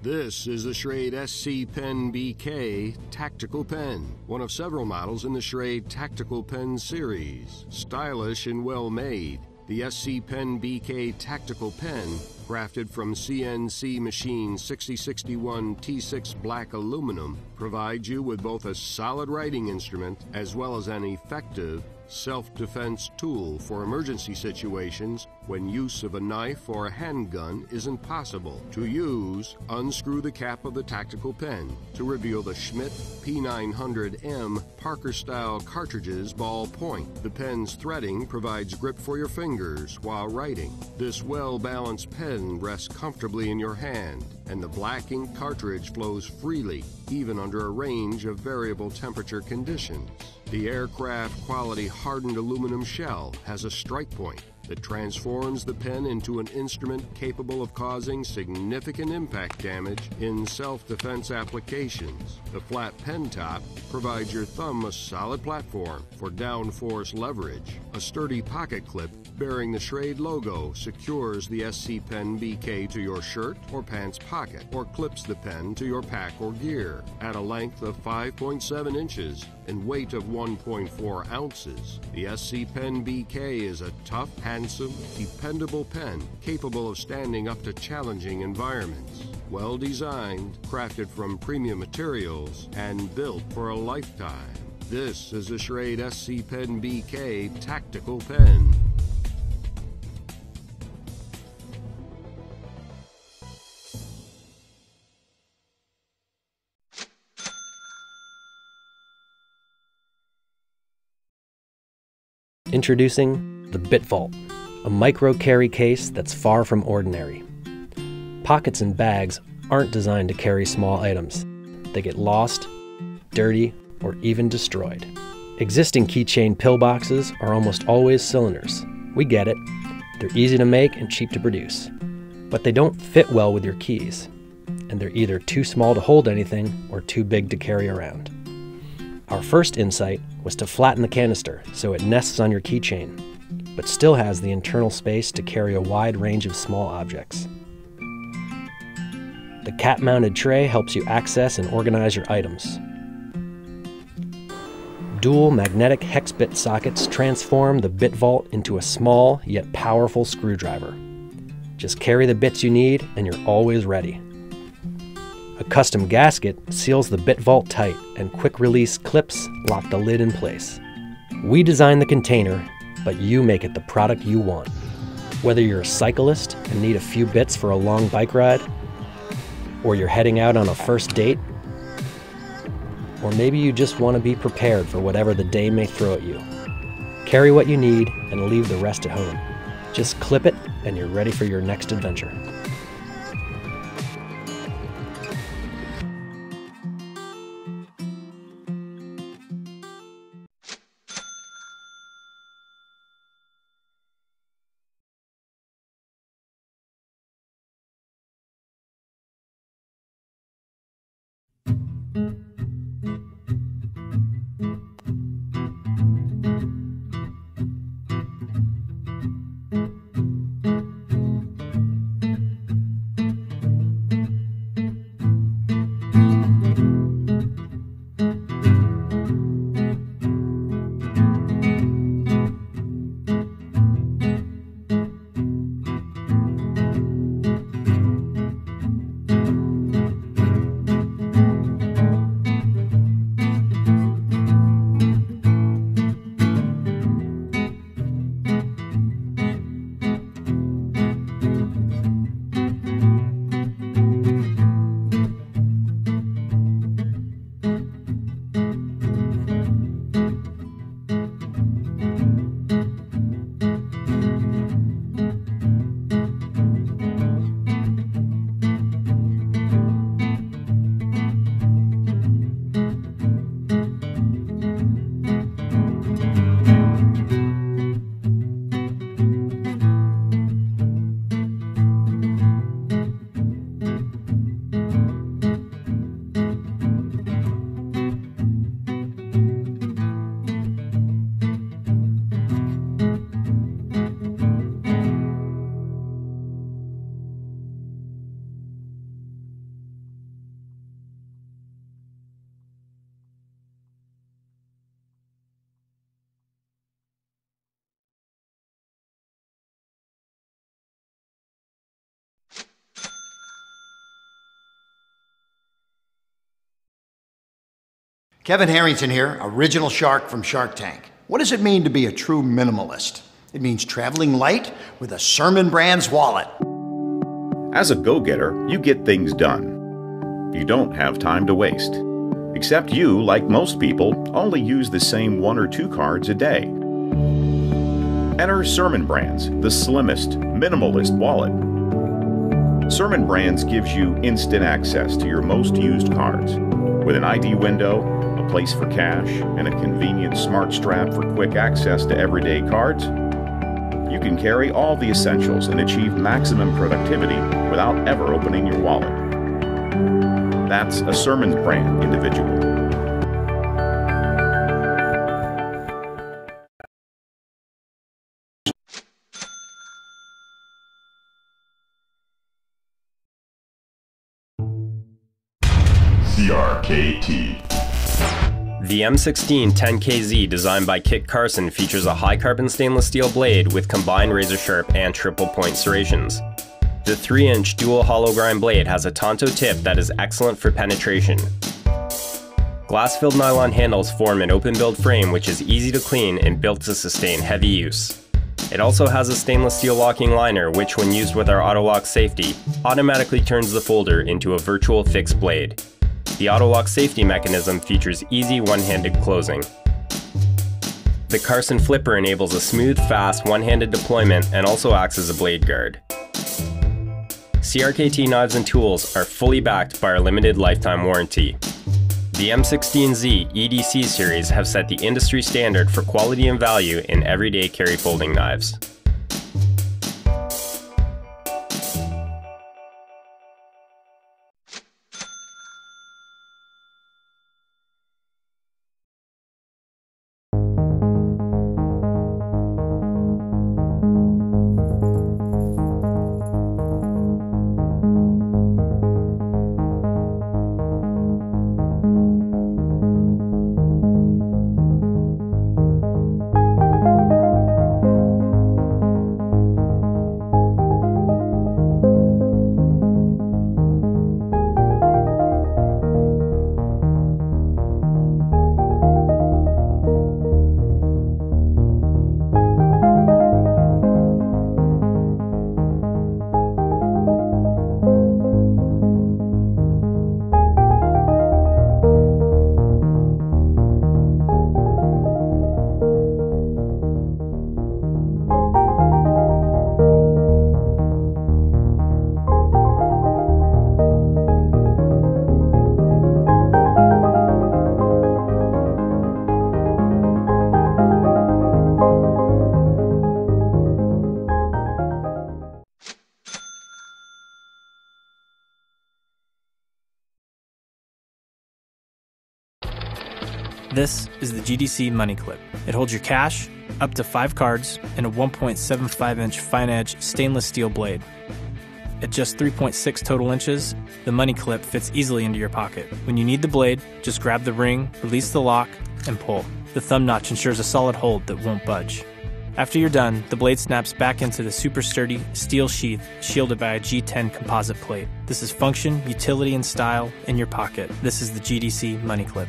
This is the Schrade SC Pen BK Tactical Pen, one of several models in the Schrade Tactical Pen series. Stylish and well made, the SC Pen BK Tactical Pen, crafted from CNC Machine 6061 T6 black aluminum, provides you with both a solid writing instrument as well as an effective self-defense tool for emergency situations when use of a knife or a handgun isn't possible. To use, unscrew the cap of the tactical pen to reveal the Schmidt P900M Parker-style cartridge's ball point. The pen's threading provides grip for your fingers while writing. This well-balanced pen rests comfortably in your hand, and the black ink cartridge flows freely, even under a range of variable temperature conditions. The aircraft quality hardened aluminum shell has a strike point that transforms the pen into an instrument capable of causing significant impact damage in self-defense applications. The flat pen top provides your thumb a solid platform for downforce leverage. A sturdy pocket clip bearing the Schrade logo secures the SC Pen BK to your shirt or pants pocket, or clips the pen to your pack or gear. At a length of 5.7 inches and weight of 1.4 ounces, the SC Pen BK is a tough, handsome, dependable pen capable of standing up to challenging environments. Well designed, crafted from premium materials, and built for a lifetime. This is the Schrade SC Pen BK Tactical Pen. Introducing the BitVault, a micro carry case that's far from ordinary. Pockets and bags aren't designed to carry small items. They get lost, dirty, or even destroyed. Existing keychain pillboxes are almost always cylinders. We get it. They're easy to make and cheap to produce. But they don't fit well with your keys, and they're either too small to hold anything or too big to carry around. Our first insight was to flatten the canister so it nests on your keychain, but still has the internal space to carry a wide range of small objects. The cap-mounted tray helps you access and organize your items. Dual magnetic hex bit sockets transform the BitVault into a small yet powerful screwdriver. Just carry the bits you need and you're always ready. A custom gasket seals the BitVault tight, and quick-release clips lock the lid in place. We design the container, but you make it the product you want. Whether you're a cyclist and need a few bits for a long bike ride, or you're heading out on a first date, or maybe you just want to be prepared for whatever the day may throw at you. Carry what you need and leave the rest at home. Just clip it and you're ready for your next adventure. Kevin Harrington here, original shark from Shark Tank. What does it mean to be a true minimalist? It means traveling light with a Sermon Brands wallet. As a go-getter, you get things done. You don't have time to waste. Except you, like most people, only use the same 1 or 2 cards a day. Enter Sermon Brands, the slimmest, minimalist wallet. Sermon Brands gives you instant access to your most used cards, with an ID window, a place for cash, and a convenient smart strap for quick access to everyday cards. You can carry all the essentials and achieve maximum productivity without ever opening your wallet. That's a Sermon Brand individual. CRKT. The M16 10KZ designed by Kit Carson features a high-carbon stainless steel blade with combined razor-sharp and triple-point serrations. The 3-inch dual hollow grind blade has a Tonto tip that is excellent for penetration. Glass-filled nylon handles form an open-build frame which is easy to clean and built to sustain heavy use. It also has a stainless steel locking liner which, when used with our auto-lock safety, automatically turns the folder into a virtual fixed blade. The auto-lock safety mechanism features easy one-handed closing. The Carson flipper enables a smooth, fast, one-handed deployment and also acts as a blade guard. CRKT knives and tools are fully backed by our limited lifetime warranty. The M16Z EDC series have set the industry standard for quality and value in everyday carry folding knives. This is the GDC Money Clip. It holds your cash, up to 5 cards, and a 1.75-inch fine-edge stainless steel blade. At just 3.6 total inches, the Money Clip fits easily into your pocket. When you need the blade, just grab the ring, release the lock, and pull. The thumb notch ensures a solid hold that won't budge. After you're done, the blade snaps back into the super sturdy steel sheath shielded by a G10 composite plate. This is function, utility, and style in your pocket. This is the GDC Money Clip.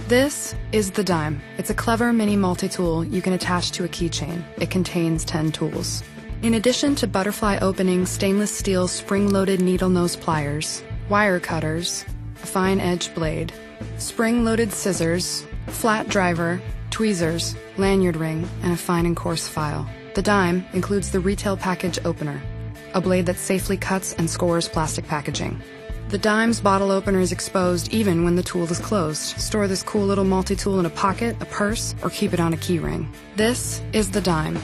This is the dime. It's a clever mini multi-tool you can attach to a keychain. It contains 10 tools. In addition to butterfly opening stainless steel spring-loaded needle nose pliers, wire cutters, a fine edge blade, spring-loaded scissors, flat driver, tweezers, lanyard ring, and a fine and coarse file. The dime includes the retail package opener, a blade that safely cuts and scores plastic packaging. The dime's bottle opener is exposed even when the tool is closed. Store this cool little multi-tool in a pocket, a purse, or keep it on a key ring. This is the dime.